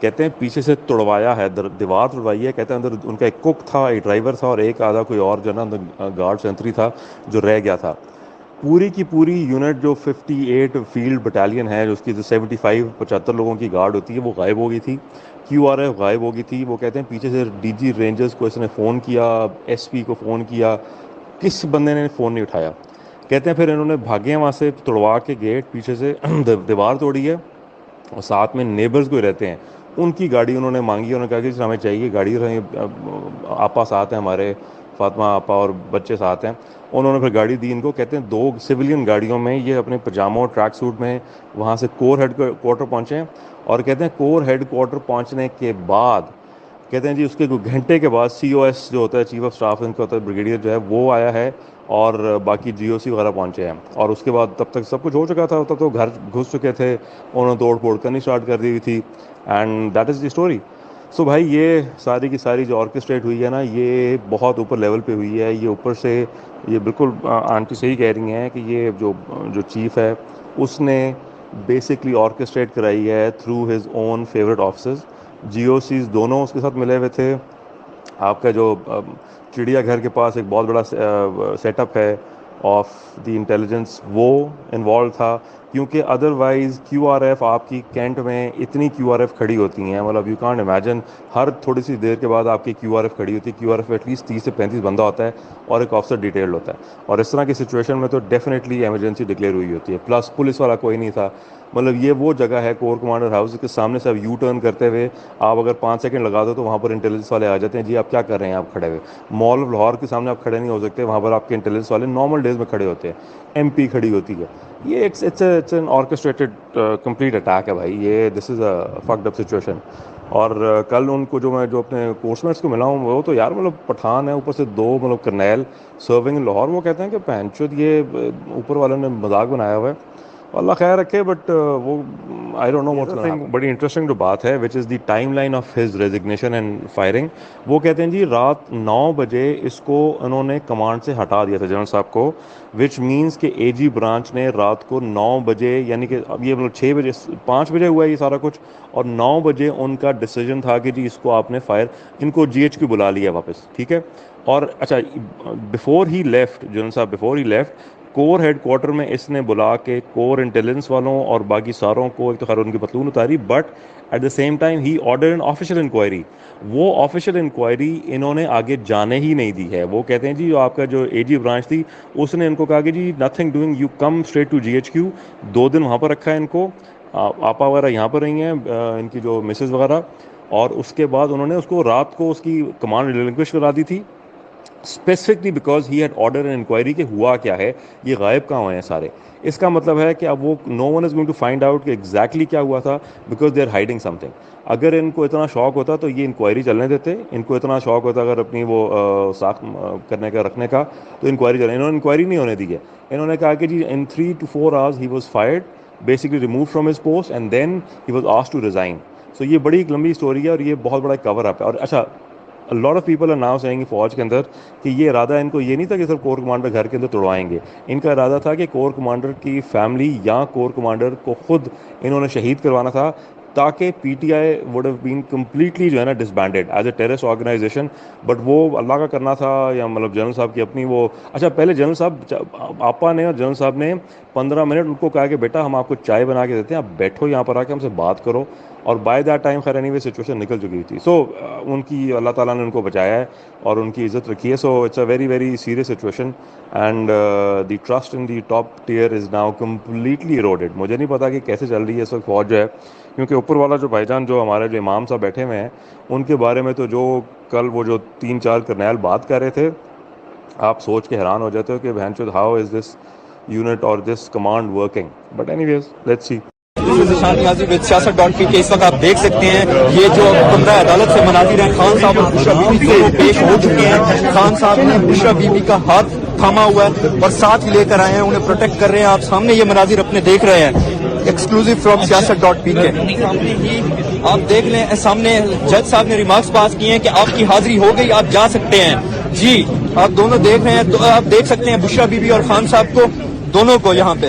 کہتے ہیں پیچھے سے توڑوایا ہے, دیوار توڑوائی ہے. کہتے ہیں اندر ان کا ایک کوک تھا, ایک ڈرائیور تھا اور ایک آدھا کوئی اور جو ہے نا گارڈ سینٹری تھا جو رہ گیا تھا. پوری کی پوری یونٹ جو 58 فیلڈ بٹالین ہے, جو اس کی 75 لوگوں کی گارڈ ہوتی ہے, وہ غائب ہو گئی تھی. QRF غائب ہو گئی تھی. وہ کہتے ہیں پیچھے سے DG رینجرز کو اس نے فون کیا, SP کو فون کیا, کس بندے نے فون نہیں اٹھایا. کہتے ہیں پھر انہوں نے بھاگے ہیں وہاں سے, توڑوا کے گیٹ پیچھے سے دیوار توڑی ہے, اور ساتھ میں نیبرز کو رہتے ہیں, ان کی گاڑی انہوں نے مانگی. انہوں نے کہا کہ ہمیں چاہیے گاڑی, آپا ساتھ ہیں ہمارے, فاطمہ آپا اور بچے ساتھ ہیں. انہوں نے پھر گاڑی دی ان کو. کہتے ہیں 2 سویلین گاڑیوں میں یہ اپنے پجاموں ٹریک سوٹ میں وہاں سے کور ہیڈ کوارٹر پہنچے ہیں. اور کہتے ہیں کور ہیڈ کوارٹر پہنچنے کے بعد, کہتے ہیں جی اس کے گھنٹے کے بعد COS جو ہوتا ہے, چیف آف اسٹاف ان کا ہوتا ہے, بریگیڈیئر جو ہے وہ آیا ہے, اور باقی GOC وغیرہ پہنچے ہیں. اور اس کے بعد تب تک سب کچھ ہو چکا تھا, تب تو گھر گھس چکے تھے, انہوں نے توڑ پھوڑ کرنی اسٹارٹ کر دی ہوئی تھی. And that is the story. So بھائی یہ ساری کی ساری جو آرکسٹریٹ ہوئی ہے نا, یہ بہت اوپر لیول پہ ہوئی ہے. یہ اوپر سے یہ بالکل آنٹی صحیح کہہ رہی ہیں کہ یہ جو چیف ہے اس نے بیسکلی آرکسٹریٹ کرائی ہے through his own favourite officers. GOCs دونوں اس کے ساتھ ملے ہوئے تھے. آپ کا جو چڑیا گھر کے پاس ایک بہت بڑا سیٹ اپ ہے آف دی انٹیلیجنس, وہ انوالو تھا. کیونکہ ادروائز QRF آپ کی کینٹ میں اتنی QRF کھڑی ہوتی ہیں, مطلب یو کانٹ امیجن, ہر تھوڑی سی دیر کے بعد آپ کی QRF کھڑی ہوتی ہے. QRF ایٹ لیسٹ 30 سے 35 بندہ ہوتا ہے اور ایک آفیسر ڈیٹیلڈ ہوتا ہے. اور اس طرح کی سچویشن میں تو ڈیفینیٹلی ایمرجنسی ڈکلیئر ہوئی ہوتی ہے. پلس پولیس والا کوئی نہیں تھا. مطلب یہ وہ جگہ ہے کور کمانڈر ہاؤس کے سامنے سے آپ یو ٹرن کرتے ہوئے آپ اگر 5 سیکنڈ لگا دو تو وہاں پر انٹیلیجنس والے آ جاتے ہیں. جی آپ کیا کر رہے ہیں آپ کھڑے ہوئے. مال آف لاہور کے سامنے آپ کھڑے نہیں ہو سکتے, وہاں پر آپ کے انٹیلیجنس والے نارمل ڈیز میں کھڑے ہوتے ہیں. MP کھڑی ہوتی ہے. یہ اٹس این آرکسٹریٹڈ کمپلیٹ اٹیک ہے بھائی. یہ دس از اے فکڈ اپ سچویشن. اور کل ان کو جو میں جو اپنے کورسمیٹس کو ملا ہوں, وہ تو یار مطلب پٹھان ہے, اوپر سے 2 مطلب کرنیل سرونگ ان لاہور. وہ کہتے ہیں کہ پہنچود یہ اوپر والوں نے مذاق بنایا ہوا ہے, اللہ خیر رکھے. بٹ وہ آئی ڈونٹ نو واٹس. بڑی انٹرسٹنگ جو بات ہے which is the timeline of his resignation and firing. وہ کہتے ہیں جی رات 9 بجے اس کو انہوں نے کمانڈ سے ہٹا دیا تھا جنرل صاحب کو, وچ مینس کہ AG برانچ نے رات کو 9 بجے, یعنی کہ اب یہ مطلب 6 بجے 5 بجے ہوا ہے یہ سارا کچھ, اور 9 بجے ان کا ڈیسیجن تھا کہ جی اس کو آپ نے فائر, ان کو GHQ بلا لیا واپس, ٹھیک ہے. اور اچھا بفور ہی لیفٹ, جنرل صاحب before he left, corps headquarter میں اس نے بلا کے کور انٹیلیجنس والوں اور باقی ساروں کو, ایک تو خیر ان کی پتلون اتاری, but at the same time he order an official inquiry. وہ آفیشیل انکوائری انہوں نے آگے جانے ہی نہیں دی ہے. وہ کہتے ہیں جی جو آپ کا جو AG برانچ تھی اس نے ان کو کہا کہ جی nothing doing, you come straight to GHQ. 2 دن وہاں پر رکھا ہے ان کو, آپا وغیرہ یہاں پر رہی ہیں, ان کی جو مسز وغیرہ, اور اس کے بعد انہوں نے اس کو رات کو اس کی کمانڈ ریلنکوش کرا دی تھی, specifically because he had order an inquiry کہ ہوا کیا ہے, یہ غائب کہاں ہوئے ہیں سارے. اس کا مطلب ہے کہ اب وہ no one is going to find out کہ ایگزیکٹلی کیا ہوا تھا, because they are hiding something. اگر ان کو اتنا شوق ہوتا تو یہ انکوائری چلنے دیتے. ان کو اتنا شوق ہوتا اگر اپنی وہ ساخت کرنے کا رکھنے کا تو انکوائری چلے. انہوں نے انکوائری نہیں ہونے دی ہے. انہوں نے کہا کہ جی in 3 to 4 hours he was fired, basically remove from his post, and then he was asked to resign. So یہ بڑی ایک لمبی اسٹوری ہے اور یہ بہت بڑا کور اپ ہے. اور اچھا a lot of people are now saying فوج کے اندر کہ یہ ارادہ ان کو یہ نہیں تھا کہ صرف کور کمانڈر گھر کے اندر توڑوائیں گے. ان کا ارادہ تھا کہ کور کمانڈر کی فیملی یا کور کمانڈر کو خود انہوں نے شہید کروانا تھا, تاکہ PTI would have been completely جو ہے نا disbanded as a terrorist organization. But وہ اللہ کا کرنا تھا, یا مطلب جنرل صاحب کی اپنی وہ, اچھا پہلے جنرل صاحب آپا نے اور جنرل صاحب نے 15 منٹ ان کو کہا کہ بیٹا ہم آپ کو چائے بنا کے دیتے ہیں, آپ بیٹھو یہاں پر آ کے ہم سے بات کرو. اور بائی دیٹ ٹائم خیر اینی وے سچویشن نکل چکی تھی. سو ان کی اللہ تعالیٰ نے ان کو بچایا ہے اور ان کی عزت رکھی ہے. So it's a very very serious situation, and the trust in the top tier is now completely eroded. مجھے نہیں پتا کہ کیسے چل رہی ہے اس وقت فوج جو ہے, کیونکہ اوپر والا جو بھائی جان جو ہمارے جو امام صاحب بیٹھے ہوئے ہیں ان کے بارے میں تو جو کل وہ جو 3-4 کرنیل بات کر رہے تھے, آپ سوچ کے حیران ہو جاتے ہو کہ بہن ہاؤ از دس یونٹ اور this command working. But anyways let's see. سیاست.پی کے اس وقت آپ دیکھ سکتے ہیں یہ جو کمرہ عدالت سے مناظر ہیں, خان صاحب اور بشرا بی بی کو پیش ہو چکے ہیں. خان صاحب نے بشرا بی بی کا ہاتھ تھاما ہوا ہے اور ساتھ ہی لے کر آئے ہیں, انہیں پروٹیکٹ کر رہے ہیں. آپ سامنے یہ مناظر اپنے دیکھ رہے ہیں, ایکسکلوسیو فرام سیاست.پی کے. سامنے ہی آپ دیکھ لیں, سامنے جج صاحب نے ریمارکس پاس کیے ہیں کہ آپ کی حاضری ہو گئی, آپ جا سکتے ہیں. جی آپ دونوں دیکھ رہے ہیں, تو آپ دیکھ سکتے ہیں بشرا بی بی اور خان صاحب کو, دونوں کو یہاں پہ.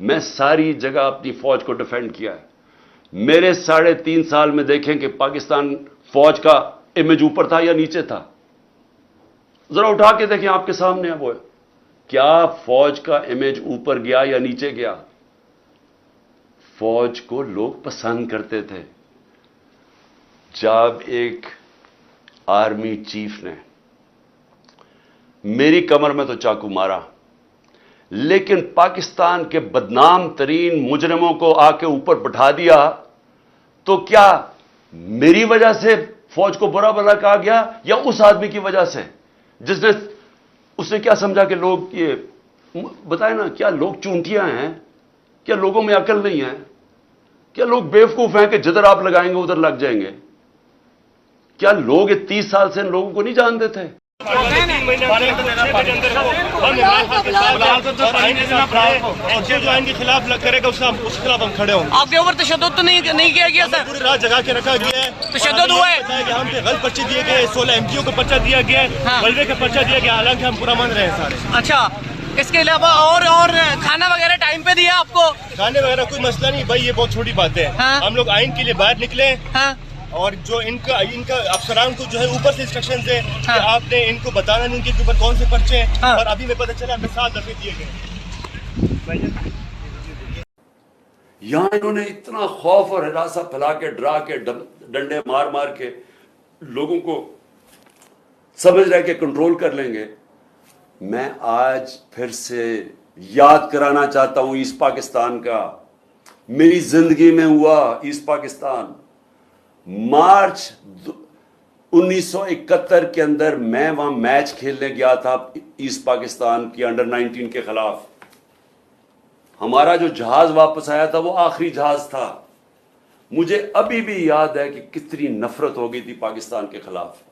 میں ساری جگہ اپنی فوج کو ڈیفینڈ کیا ہے. میرے 3.5 سال میں دیکھیں کہ پاکستان فوج کا امیج اوپر تھا یا نیچے تھا. ذرا اٹھا کے دیکھیں, آپ کے سامنے ہے وہ. کیا فوج کا امیج اوپر گیا یا نیچے گیا؟ فوج کو لوگ پسند کرتے تھے. جب ایک آرمی چیف نے میری کمر میں تو چاقو مارا, لیکن پاکستان کے بدنام ترین مجرموں کو آ کے اوپر بٹھا دیا, تو کیا میری وجہ سے فوج کو برا بھلا کہا گیا یا اس آدمی کی وجہ سے جس نے, اس نے کیا سمجھا کہ لوگ یہ بتائیں نا, کیا لوگ چونٹیاں ہیں؟ کیا لوگوں میں عقل نہیں ہے؟ کیا لوگ بیوقوف ہیں کہ جدھر آپ لگائیں گے ادھر لگ جائیں گے؟ کیا لوگ 30 سال سے ان لوگوں کو نہیں جانتے تھے؟ جو آئین کے خلاف کرے گا اس کے خلاف ہم کھڑے ہوں. آپ کے اوپر تشدد تو نہیں کیا گیا سر؟ پوری رات جگا کے رکھا گیا ہے. تشدد ہوا ہے کہ ہم پہ غلط پرچے دیے گئے, 16 MPO کو پرچہ دیا گیا ہے, بلوے کا پرچہ دیا گیا, حالانکہ ہم پورا مان رہے ہیں سارے. اچھا, اس کے علاوہ اور کھانا وغیرہ ٹائم پہ دیا آپ کو؟ کھانے وغیرہ کوئی مسئلہ نہیں بھائی, یہ بہت چھوٹی بات ہے. ہم لوگ آئین کے لیے باہر نکلے, اور جو ان کا افسران کو جو ہے اوپر سے انسٹرکشنز ہیں کہ آپ نے ان کو بتانا نہیں کہ اوپر کون سے پرچے ہیں, اور ابھی میں پتہ چلا ہمیں 7 دفعے دیے گئے. یہاں انہوں نے اتنا خوف اور ہراساں پھیلا کے, ڈرا کے, ڈنڈے مار مار کے لوگوں کو سمجھ رہے کہ کنٹرول کر لیں گے. میں آج پھر سے یاد کرانا چاہتا ہوں ایسٹ پاکستان کا. میری زندگی میں ہوا ایسٹ پاکستان. مارچ 1971 کے اندر میں وہاں میچ کھیلنے گیا تھا ایسٹ پاکستان کی انڈر-19 کے خلاف. ہمارا جو جہاز واپس آیا تھا وہ آخری جہاز تھا. مجھے ابھی بھی یاد ہے کہ کتنی نفرت ہو گئی تھی پاکستان کے خلاف.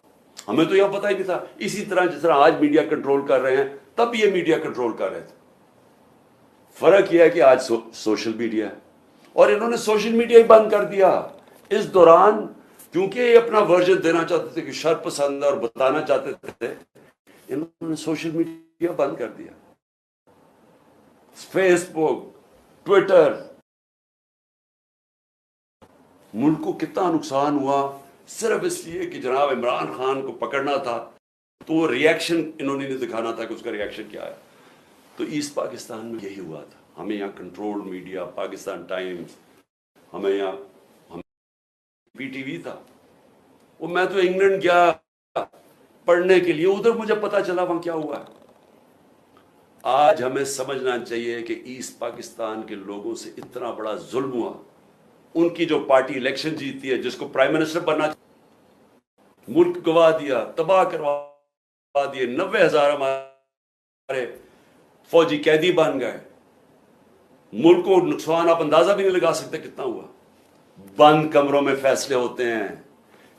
ہمیں تو یہ پتہ ہی نہیں تھا. اسی طرح جس طرح آج میڈیا کنٹرول کر رہے ہیں, تب یہ میڈیا کنٹرول کر رہے تھے. فرق یہ ہے کہ آج سوشل میڈیا ہے, اور انہوں نے سوشل میڈیا ہی بند کر دیا. اس دوران کیونکہ یہ اپنا ورژن دینا چاہتے تھے کہ شر پسند ہے اور بتانا چاہتے تھے, انہوں نے سوشل میڈیا بند کر دیا. فیس بک, ٹویٹر. ملک کو کتنا نقصان ہوا صرف اس لیے کہ جناب عمران خان کو پکڑنا تھا, تو وہ ریئیکشن انہوں نے نہیں دکھانا تھا کہ اس کا ریئیکشن کیا ہے. تو ایسٹ پاکستان میں یہی ہوا تھا. ہمیں یہاں کنٹرول میڈیا, پاکستان ٹائمز, ہمیں یہاں پی ٹی وی تھا. وہ میں تو انگلینڈ گیا پڑھنے کے لیے, ادھر مجھے پتا چلا وہاں کیا ہوا ہے. آج ہمیں سمجھنا چاہیے کہ ایسٹ پاکستان کے لوگوں سے اتنا بڑا ظلم ہوا. ان کی جو پارٹی الیکشن جیتی ہے, جس کو پرائم منسٹر بننا, ملک گوا دیا, تباہ کروا دیے. 90,000 ہمارے فوجی قیدی بن گئے. ملک کو نقصان آپ اندازہ بھی نہیں لگا سکتے کتنا ہوا. بند کمروں میں فیصلے ہوتے ہیں,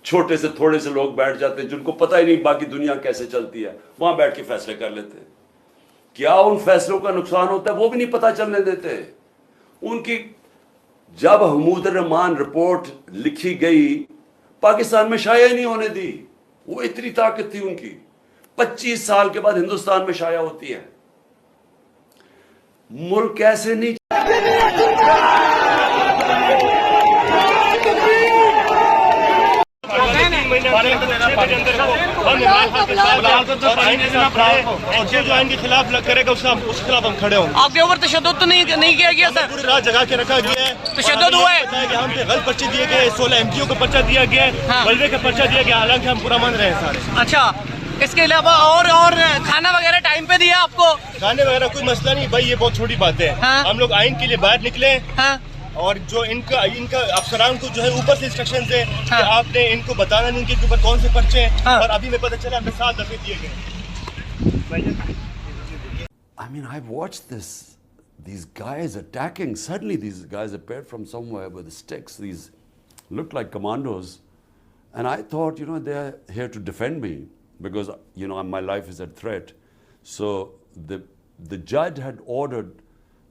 چھوٹے سے تھوڑے سے لوگ بیٹھ جاتے ہیں جن کو پتہ ہی نہیں باقی دنیا کیسے چلتی ہے, وہاں بیٹھ کے فیصلے کر لیتے ہیں. کیا ان فیصلوں کا نقصان ہوتا ہے وہ بھی نہیں پتہ چلنے دیتے. ان کی جب حمود الرحمان رپورٹ لکھی گئی, پاکستان میں شائع نہیں ہونے دی. وہ اتنی طاقت تھی ان کی. 25 سال کے بعد ہندوستان میں شائع ہوتی ہے. ملک ایسے نہیں جو آئین کے خلاف کرے گا اس کے خلاف ہم کھڑے ہوں. آپ کے اوپر تشدد تو نہیں کیا گیا سر؟ پوری رات جگا کے رکھا گیا ہے. تشدد ہوا ہے کہ ہم پہ غلط پرچے دیے گئے, 16 MPO کو پرچہ دیا گیا ہے, بلوے کا پرچہ دیا گیا, حالانکہ ہم پورا مان رہے ہیں سارے. اچھا, اس کے علاوہ اور کھانا وغیرہ ٹائم پہ دیا آپ کو؟ کھانے وغیرہ کوئی مسئلہ نہیں بھائی, یہ بہت چھوٹی بات ہے. ہم لوگ آئین کے لیے باہر نکلے, اور جو ان کا افسران کو جو ہے اوپر سے انسٹرکشنز ہیں کہ آپ نے ان کو بتانا نہیں کہ اوپر کون سے پرچے ہیں, اور ابھی میں پتہ چلا ہمیں 7 دفعے دیے گئے. I mean, I watched these guys attacking. Suddenly these guys appeared from somewhere with sticks. These looked like commandos. And I thought, they're here to defend me because, my life is at threat. So the judge had ordered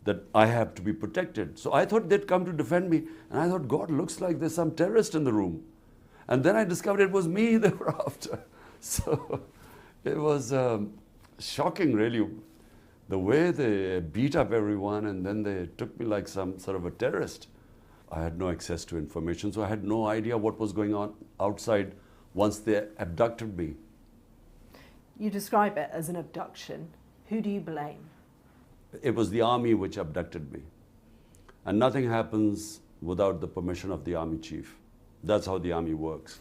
that I have to be protected. So I thought they'd come to defend me. And I thought, God, looks like there's some terrorist in the room. And then I discovered it was me they were after. So it was shocking, really. The way they beat up everyone and then they took me like some sort of a terrorist. I had no access to information, so I had no idea what was going on outside once they abducted me. You describe it as an abduction. Who do you blame? It was the army which abducted me. And nothing happens without the permission of the army chief. That's how the army works.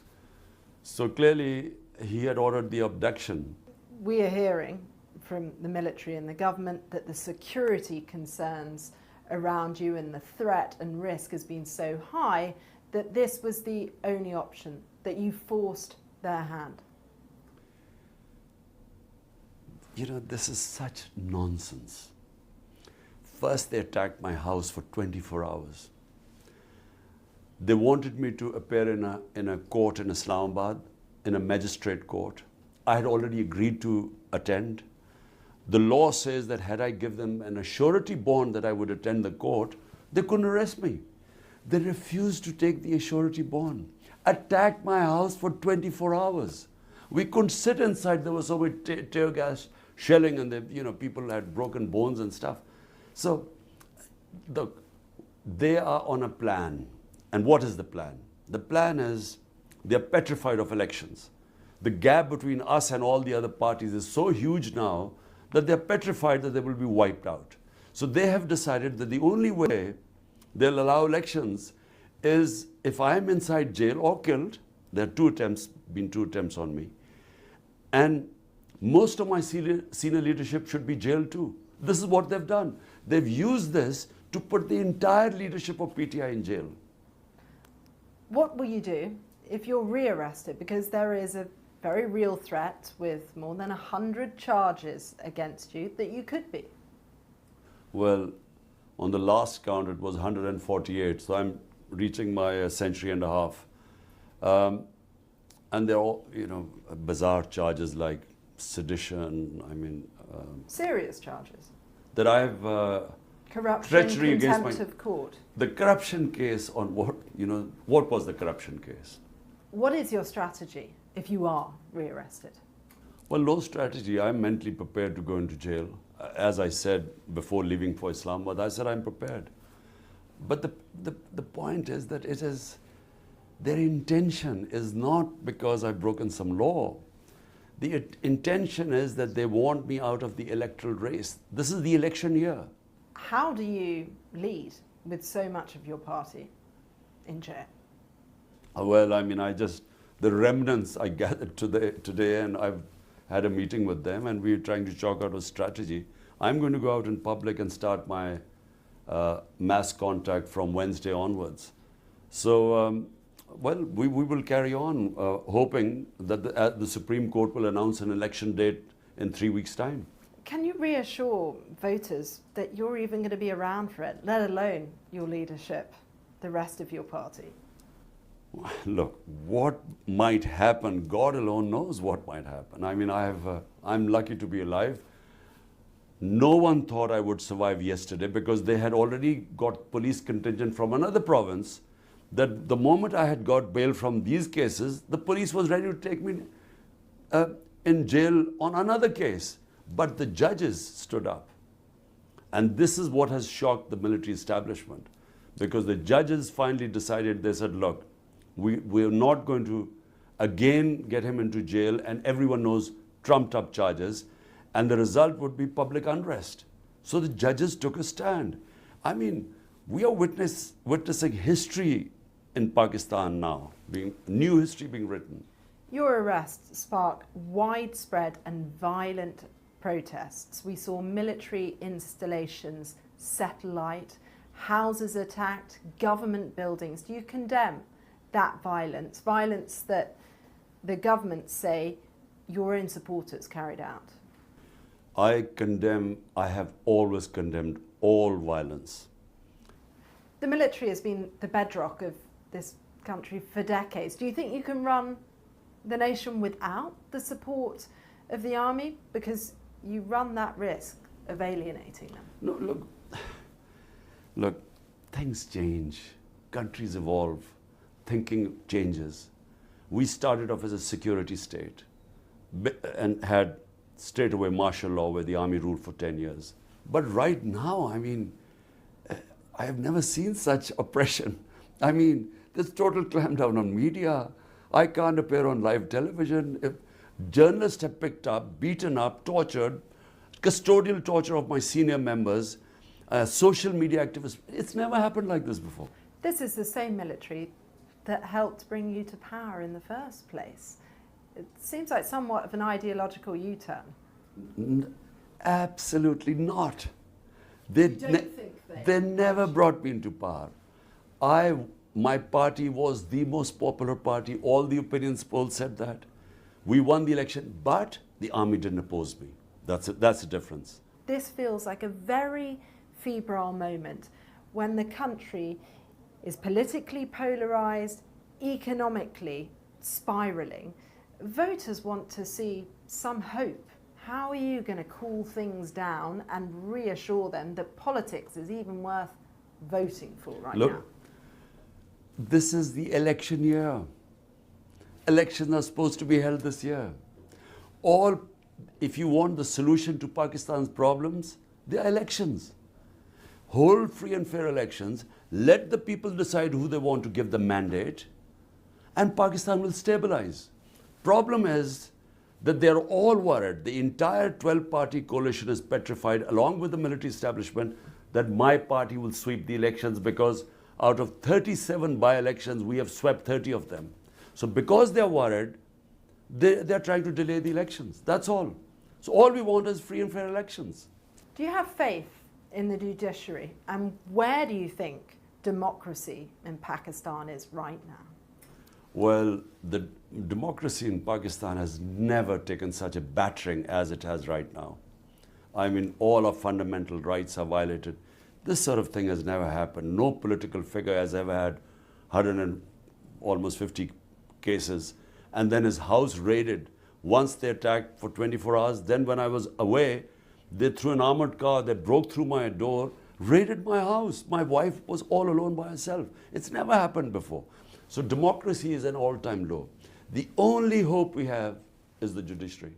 So clearly, he had ordered the abduction. We are hearing from the military and the government that the security concerns around you and the threat and risk has been so high that this was the only option, that you forced their hand. You know, this is such nonsense. First, they attacked my house for 24 hours. They wanted me to appear in a court in Islamabad, in a magistrate court. I had already agreed to attend. The law says that had I given them an surety bond that I would attend the court, they couldn't arrest me. They refused to take the surety bond, attacked my house for 24 hours. We couldn't sit inside. There was so much tear gas shelling and people had broken bones and stuff. So, look, they are on a plan. And what is the plan? The plan is they're petrified of elections. The gap between us and all the other parties is so huge now that they're petrified that they will be wiped out. So they have decided that the only way they'll allow elections is if I'm inside jail or killed. There are been two attempts on me. And most of my senior leadership should be jailed too. This is what they've done. They've used this to put the entire leadership of PTI in jail. What will you do if you're rearrested? Because there is a very real threat with more than 100 charges against you that you could be. Well, on the last count, it was 148. So I'm reaching my century and a half. And they're all, bizarre charges like sedition, serious charges? That I've corruption, treachery contempt against of court. The corruption case on what was the corruption case? What is your strategy if you are rearrested? Well, no strategy. I'm mentally prepared to go into jail. As I said before leaving for Islamabad, I said I'm prepared. But the point is that their intention is not because I've broken some law. The intention is that they want me out of the electoral race. This is the election year. How do you lead with so much of your party in jail? Well, the remnants I gathered today, and I've had a meeting with them, and we're trying to chalk out a strategy. I'm going to go out in public and start my mass contact from Wednesday onwards. So, we will carry on, hoping that the Supreme Court will announce an election date in 3 weeks' time. Can you reassure voters that you're even going to be around for it, let alone your leadership, the rest of your party? Look, what might happen, God alone knows what might happen. I'm lucky to be alive. No one thought I would survive yesterday because they had already got police contingent from another province that the moment I had got bail from these cases, the police was ready to take me in jail on another case. But the judges stood up. And this is what has shocked the military establishment. Because the judges finally decided, they said, look, we're not going to again get him into jail, and everyone knows trumped up charges, and the result would be public unrest. So the judges took a stand. We are witnessing history in Pakistan now, new history being written. Your arrest sparked widespread and violent protests. We saw military installations set alight, houses attacked, government buildings. Do you condemn that violence that the government say your own supporters carried out? I have always condemned all violence. The military has been the bedrock of this country for decades. Do you think you can run the nation without the support of the army? Because you run that risk of alienating them. No, look, things change. Countries evolve. Thinking changes. We started off as a security state and had straight away martial law where the army ruled for 10 years. But right now, I mean, I have never seen such oppression. I mean, there's total clampdown on media. I can't appear on live television. If journalists have picked up, beaten up, tortured, custodial torture of my senior members, social media activists. It's never happened like this before. This is the same military that helped bring you to power in the first place. It seems like somewhat of an ideological U-turn. Absolutely not. They never brought me into power. My party was the most popular party. All the opinions polls said that. We won the election, but the army didn't oppose me. That's the difference. This feels like a very febrile moment when the country is politically polarised, economically spiralling. Voters want to see some hope. How are you going to cool things down and reassure them that politics is even worth voting for right now? Look, this is the election year. Elections are supposed to be held this year. If you want the solution to Pakistan's problems, there are elections. Hold free and fair elections, let the people decide who they want to give the mandate, and Pakistan will stabilize. Problem is that they're all worried. The entire 12-party coalition is petrified, along with the military establishment, that my party will sweep the elections because out of 37 by-elections, we have swept 30 of them. So because they're worried, they're trying to delay the elections. That's all. So all we want is free and fair elections. Do you have faith in the judiciary? And where do you think democracy in Pakistan is right now? Well, the democracy in Pakistan has never taken such a battering as it has right now. I mean, all our fundamental rights are violated. This sort of thing has never happened. No political figure has ever had 150 cases and then his house raided. Once they attacked for 24 hours, then when I was away, they threw an armored car, they broke through my door, raided my house. My wife was all alone by herself. It's never happened before. So democracy is an all-time low. The only hope we have is the judiciary.